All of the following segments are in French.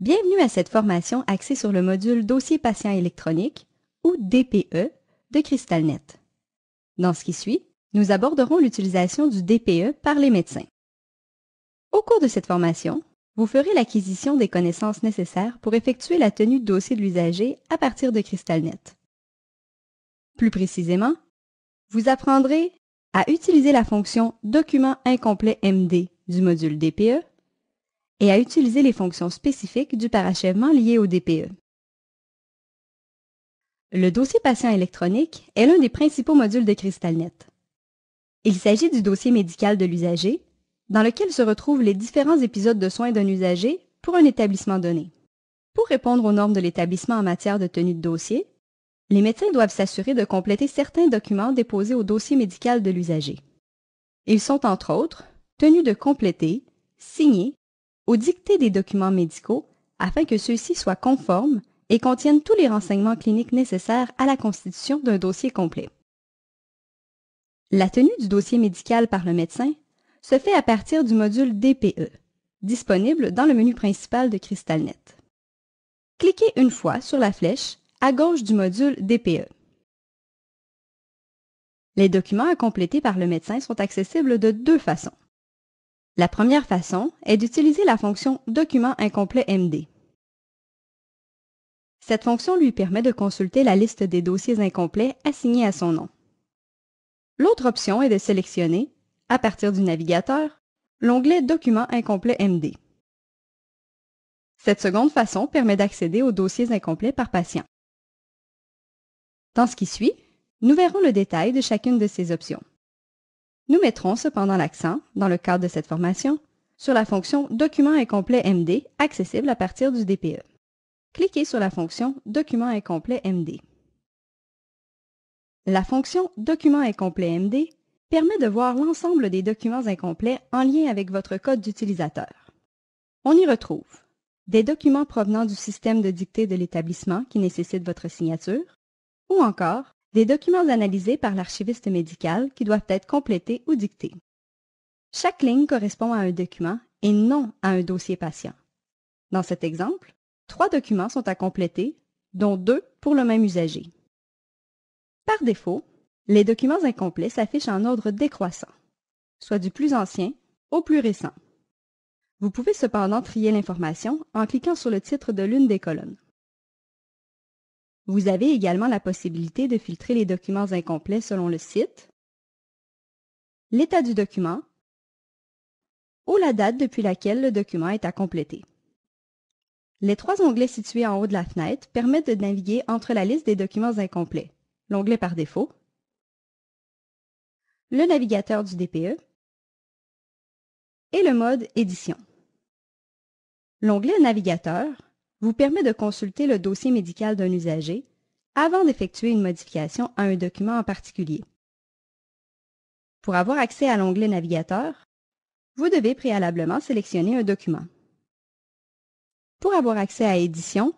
Bienvenue à cette formation axée sur le module Dossier patient électronique, ou DPE, de CrystalNet. Dans ce qui suit, nous aborderons l'utilisation du DPE par les médecins. Au cours de cette formation, vous ferez l'acquisition des connaissances nécessaires pour effectuer la tenue de dossier de l'usager à partir de CrystalNet. Plus précisément, vous apprendrez à utiliser la fonction Document incomplet MD du module DPE et à utiliser les fonctions spécifiques du parachèvement liées au DPE. Le dossier patient électronique est l'un des principaux modules de CrystalNet. Il s'agit du dossier médical de l'usager, dans lequel se retrouvent les différents épisodes de soins d'un usager pour un établissement donné. Pour répondre aux normes de l'établissement en matière de tenue de dossier, les médecins doivent s'assurer de compléter certains documents déposés au dossier médical de l'usager. Ils sont entre autres tenus de compléter, signer ou dicter des documents médicaux afin que ceux-ci soient conformes et contiennent tous les renseignements cliniques nécessaires à la constitution d'un dossier complet. La tenue du dossier médical par le médecin se fait à partir du module DPE, disponible dans le menu principal de CrystalNet. Cliquez une fois sur la flèche à gauche du module DPE. Les documents à compléter par le médecin sont accessibles de deux façons. La première façon est d'utiliser la fonction Document incomplet MD. Cette fonction lui permet de consulter la liste des dossiers incomplets assignés à son nom. L'autre option est de sélectionner, à partir du navigateur, l'onglet Document incomplet MD. Cette seconde façon permet d'accéder aux dossiers incomplets par patient. Dans ce qui suit, nous verrons le détail de chacune de ces options. Nous mettrons cependant l'accent, dans le cadre de cette formation, sur la fonction Document incomplet MD accessible à partir du DPE. Cliquez sur la fonction Document incomplet MD. La fonction Document incomplet MD permet de voir l'ensemble des documents incomplets en lien avec votre code d'utilisateur. On y retrouve des documents provenant du système de dictée de l'établissement qui nécessitent votre signature, ou encore des documents analysés par l'archiviste médical qui doivent être complétés ou dictés. Chaque ligne correspond à un document et non à un dossier patient. Dans cet exemple, 3 documents sont à compléter, dont 2 pour le même usager. Par défaut, les documents incomplets s'affichent en ordre décroissant, soit du plus ancien au plus récent. Vous pouvez cependant trier l'information en cliquant sur le titre de l'une des colonnes. Vous avez également la possibilité de filtrer les documents incomplets selon le site, l'état du document ou la date depuis laquelle le document est à compléter. Les 3 onglets situés en haut de la fenêtre permettent de naviguer entre la liste des documents incomplets, l'onglet par défaut, le navigateur du DPE et le mode Édition. L'onglet Navigateur vous permet de consulter le dossier médical d'un usager avant d'effectuer une modification à un document en particulier. Pour avoir accès à l'onglet Navigateur, vous devez préalablement sélectionner un document. Pour avoir accès à Édition,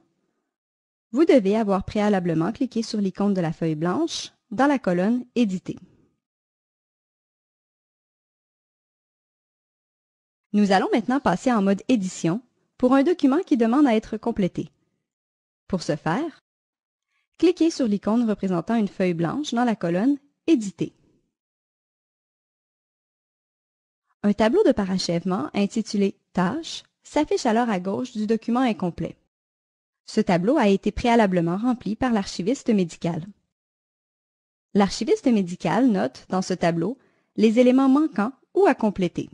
vous devez avoir préalablement cliqué sur l'icône de la feuille blanche dans la colonne Éditer. Nous allons maintenant passer en mode Édition pour un document qui demande à être complété. Pour ce faire, cliquez sur l'icône représentant une feuille blanche dans la colonne Éditer. Un tableau de parachèvement intitulé Tâches s'affiche alors à gauche du document incomplet. Ce tableau a été préalablement rempli par l'archiviste médical. L'archiviste médical note dans ce tableau les éléments manquants ou à compléter.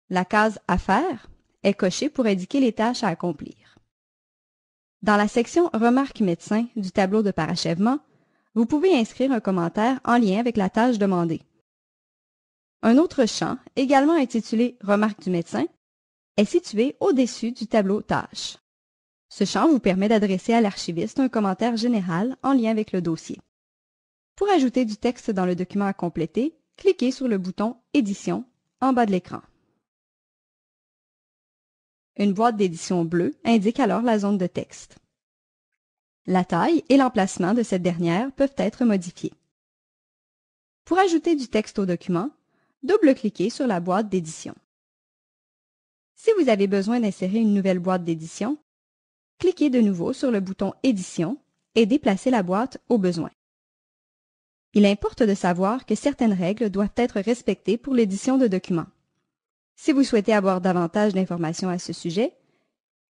La case « À faire » est cochée pour indiquer les tâches à accomplir. Dans la section « Remarques médecins » du tableau de parachèvement, vous pouvez inscrire un commentaire en lien avec la tâche demandée. Un autre champ, également intitulé « Remarques du médecin », est situé au-dessus du tableau « Tâches ». Ce champ vous permet d'adresser à l'archiviste un commentaire général en lien avec le dossier. Pour ajouter du texte dans le document à compléter, cliquez sur le bouton « Édition » en bas de l'écran. Une boîte d'édition bleue indique alors la zone de texte. La taille et l'emplacement de cette dernière peuvent être modifiés. Pour ajouter du texte au document, double-cliquez sur la boîte d'édition. Si vous avez besoin d'insérer une nouvelle boîte d'édition, cliquez de nouveau sur le bouton Édition et déplacez la boîte au besoin. Il importe de savoir que certaines règles doivent être respectées pour l'édition de documents. Si vous souhaitez avoir davantage d'informations à ce sujet,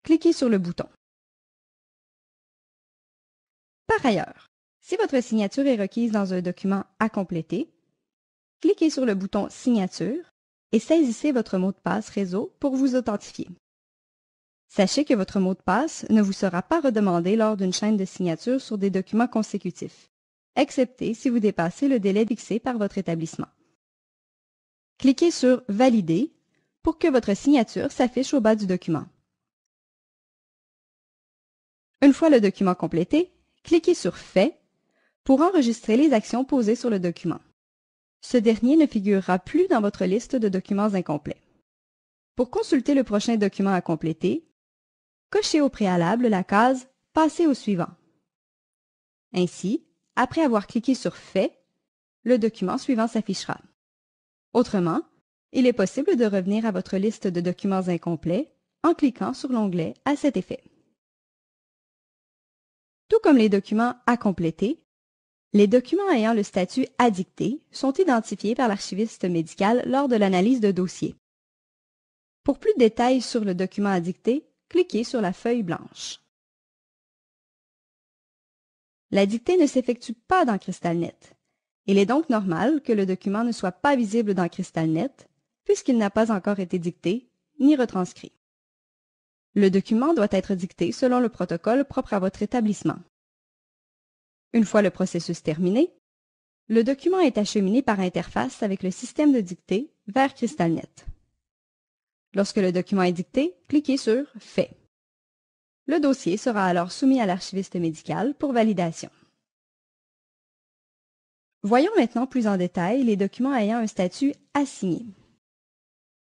cliquez sur le bouton. Par ailleurs, si votre signature est requise dans un document à compléter, cliquez sur le bouton Signature et saisissez votre mot de passe réseau pour vous authentifier. Sachez que votre mot de passe ne vous sera pas redemandé lors d'une chaîne de signature sur des documents consécutifs, excepté si vous dépassez le délai fixé par votre établissement. Cliquez sur Valider pour que votre signature s'affiche au bas du document. Une fois le document complété, cliquez sur Fait pour enregistrer les actions posées sur le document. Ce dernier ne figurera plus dans votre liste de documents incomplets. Pour consulter le prochain document à compléter, cochez au préalable la case « Passer au suivant ». Ainsi, après avoir cliqué sur « Fait », le document suivant s'affichera. Autrement, il est possible de revenir à votre liste de documents incomplets en cliquant sur l'onglet à cet effet. Tout comme les documents à compléter, les documents ayant le statut « à dicter » sont identifiés par l'archiviste médical lors de l'analyse de dossier. Pour plus de détails sur le document à dicter, cliquez sur la feuille blanche. La dictée ne s'effectue pas dans CrystalNet. Il est donc normal que le document ne soit pas visible dans CrystalNet, puisqu'il n'a pas encore été dicté ni retranscrit. Le document doit être dicté selon le protocole propre à votre établissement. Une fois le processus terminé, le document est acheminé par interface avec le système de dictée vers CrystalNet. Lorsque le document est dicté, cliquez sur « Fait ». Le dossier sera alors soumis à l'archiviste médical pour validation. Voyons maintenant plus en détail les documents ayant un statut « assigné ».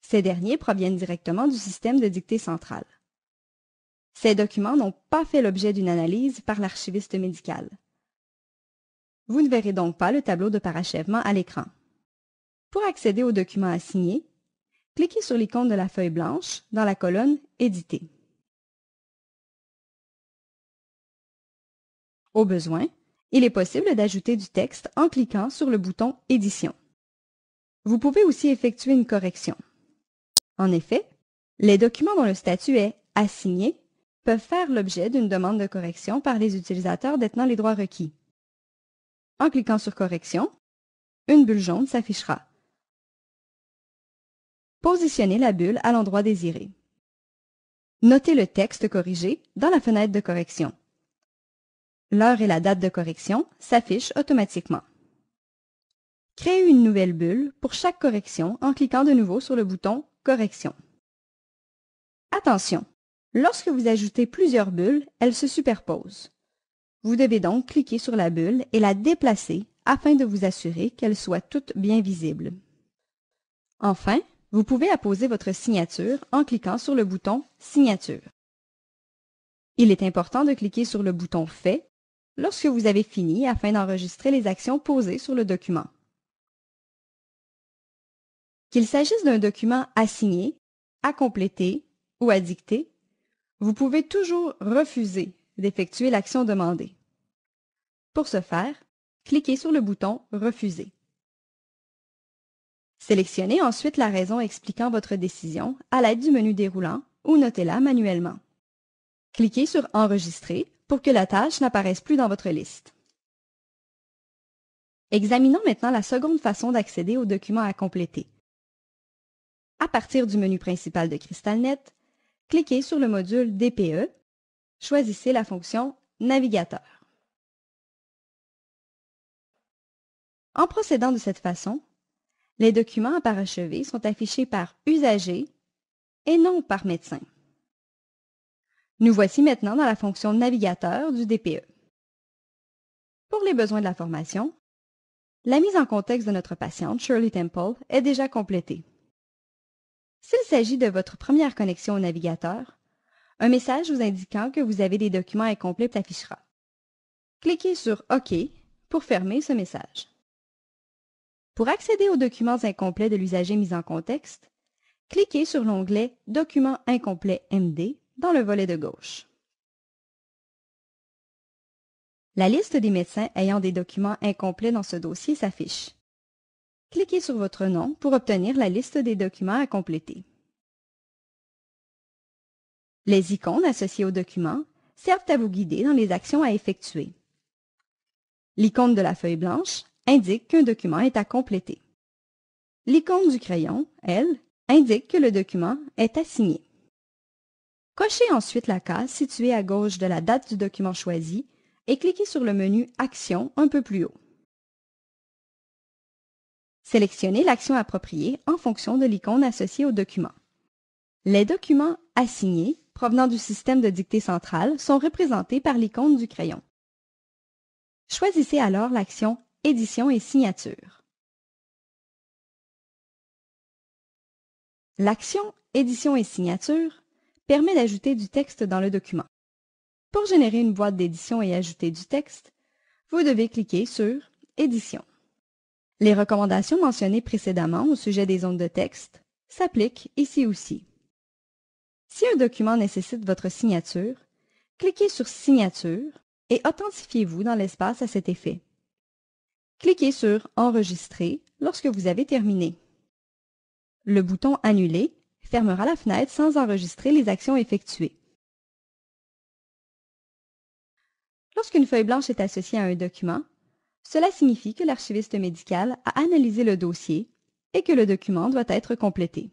Ces derniers proviennent directement du système de dictée centrale. Ces documents n'ont pas fait l'objet d'une analyse par l'archiviste médical. Vous ne verrez donc pas le tableau de parachèvement à l'écran. Pour accéder aux documents assignés, cliquez sur l'icône de la feuille blanche dans la colonne « Éditer ». Au besoin, il est possible d'ajouter du texte en cliquant sur le bouton « Édition ». Vous pouvez aussi effectuer une correction. En effet, les documents dont le statut est « assigné » peuvent faire l'objet d'une demande de correction par les utilisateurs détenant les droits requis. En cliquant sur « Correction », une bulle jaune s'affichera. Positionnez la bulle à l'endroit désiré. Notez le texte corrigé dans la fenêtre de correction. L'heure et la date de correction s'affichent automatiquement. Créez une nouvelle bulle pour chaque correction en cliquant de nouveau sur le bouton « Correction ». Attention! Lorsque vous ajoutez plusieurs bulles, elles se superposent. Vous devez donc cliquer sur la bulle et la déplacer afin de vous assurer qu'elles soient toutes bien visibles. Enfin, vous pouvez apposer votre signature en cliquant sur le bouton « Signature ». Il est important de cliquer sur le bouton « Fait » lorsque vous avez fini afin d'enregistrer les actions posées sur le document. Qu'il s'agisse d'un document à signer, à compléter ou à dicter, vous pouvez toujours refuser d'effectuer l'action demandée. Pour ce faire, cliquez sur le bouton « Refuser ». Sélectionnez ensuite la raison expliquant votre décision à l'aide du menu déroulant ou notez-la manuellement. Cliquez sur « Enregistrer » pour que la tâche n'apparaisse plus dans votre liste. Examinons maintenant la seconde façon d'accéder aux documents à compléter. À partir du menu principal de CrystalNet, cliquez sur le module DPE, choisissez la fonction « Navigateur ». En procédant de cette façon, les documents à parachever sont affichés par usager et non par médecin. Nous voici maintenant dans la fonction navigateur du DPE. Pour les besoins de la formation, la mise en contexte de notre patiente, Shirley Temple, est déjà complétée. S'il s'agit de votre première connexion au navigateur, un message vous indiquant que vous avez des documents incomplets s'affichera. Cliquez sur OK pour fermer ce message. Pour accéder aux documents incomplets de l'usager mis en contexte, cliquez sur l'onglet « Document incomplet MD » dans le volet de gauche. La liste des médecins ayant des documents incomplets dans ce dossier s'affiche. Cliquez sur votre nom pour obtenir la liste des documents à compléter. Les icônes associées au document servent à vous guider dans les actions à effectuer. L'icône de la feuille blanche indique qu'un document est à compléter. L'icône du crayon, elle, indique que le document est à signer. Cochez ensuite la case située à gauche de la date du document choisi et cliquez sur le menu « Action » un peu plus haut. Sélectionnez l'action appropriée en fonction de l'icône associée au document. Les documents assignés provenant du système de dictée centrale sont représentés par l'icône du crayon. Choisissez alors l'action « Édition et signature ». L'action « Édition et signature » permet d'ajouter du texte dans le document. Pour générer une boîte d'édition et ajouter du texte, vous devez cliquer sur « Édition ». Les recommandations mentionnées précédemment au sujet des zones de texte s'appliquent ici aussi. Si un document nécessite votre signature, cliquez sur « Signature » et authentifiez-vous dans l'espace à cet effet. Cliquez sur « Enregistrer » lorsque vous avez terminé. Le bouton « Annuler » fermera la fenêtre sans enregistrer les actions effectuées. Lorsqu'une feuille blanche est associée à un document, cela signifie que l'archiviste médical a analysé le dossier et que le document doit être complété.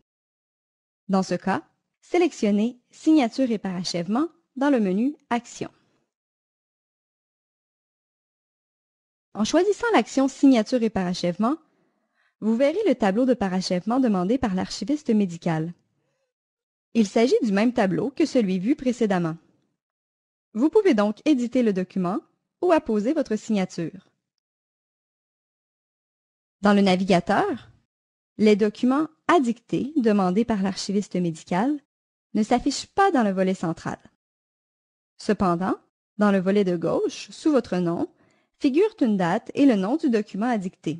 Dans ce cas, sélectionnez « Signature et parachèvement » dans le menu « Action ». En choisissant l'action « Signature et parachèvement », vous verrez le tableau de parachèvement demandé par l'archiviste médical. Il s'agit du même tableau que celui vu précédemment. Vous pouvez donc éditer le document ou apposer votre signature. Dans le navigateur, les documents à dicter demandés par l'archiviste médical ne s'affichent pas dans le volet central. Cependant, dans le volet de gauche, sous votre nom, figurent une date et le nom du document à dicter.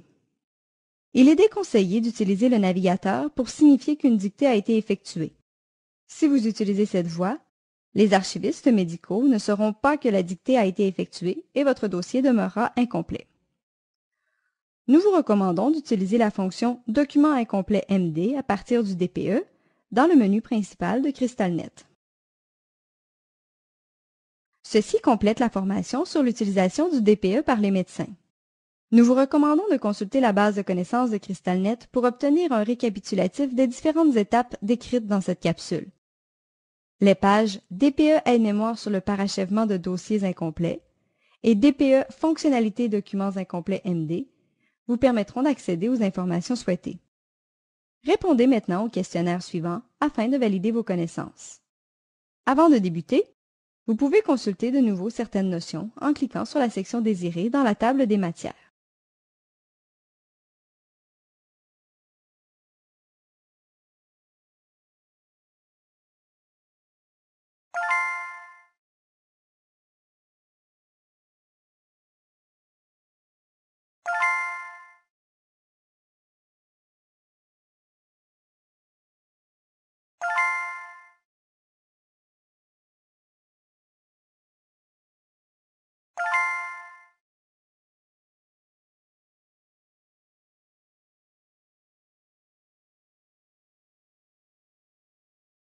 Il est déconseillé d'utiliser le navigateur pour signifier qu'une dictée a été effectuée. Si vous utilisez cette voie, les archivistes médicaux ne sauront pas que la dictée a été effectuée et votre dossier demeurera incomplet. Nous vous recommandons d'utiliser la fonction « Document incomplet MD » à partir du DPE dans le menu principal de CrystalNet. Ceci complète la formation sur l'utilisation du DPE par les médecins. Nous vous recommandons de consulter la base de connaissances de CrystalNet pour obtenir un récapitulatif des différentes étapes décrites dans cette capsule. Les pages DPE aide-mémoire sur le parachèvement de dossiers incomplets et DPE fonctionnalités documents incomplets MD vous permettront d'accéder aux informations souhaitées. Répondez maintenant au questionnaire suivant afin de valider vos connaissances. Avant de débuter, vous pouvez consulter de nouveau certaines notions en cliquant sur la section désirée dans la table des matières.